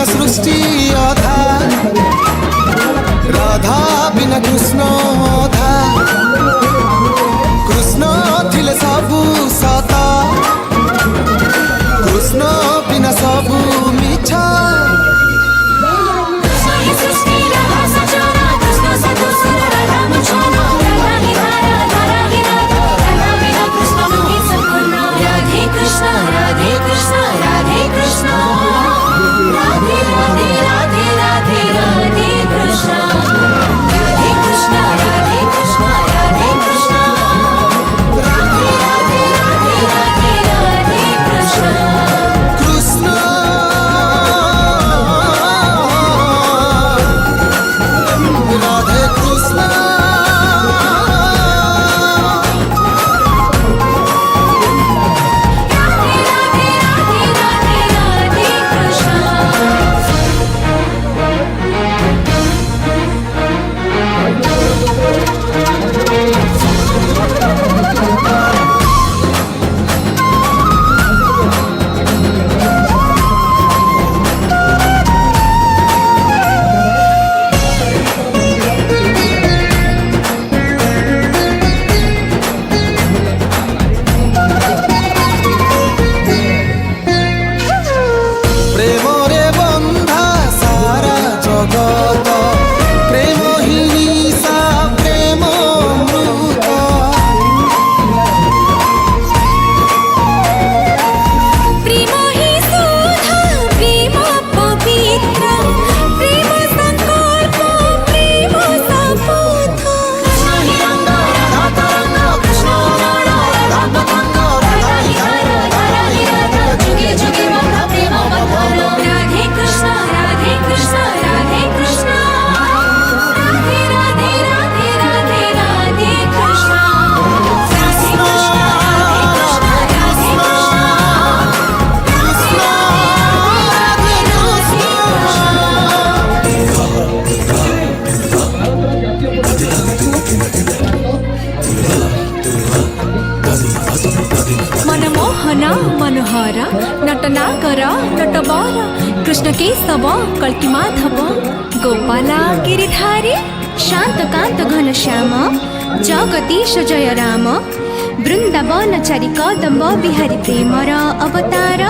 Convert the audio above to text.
सृष्टि अधा राधा बिना कृष्ण अधा कृष्ण थिले सबु सता कृष्ण बिना सबु मिछा मनमोहन मनोहर नटनागर नटवर कृष्ण केशव कल्की माधव गोपाला गिरिधारी शान्तकान्त घनश्याम जगदीश जय राम वृन्दावन चारि कदम्ब बिहारी प्रेमर अवतार।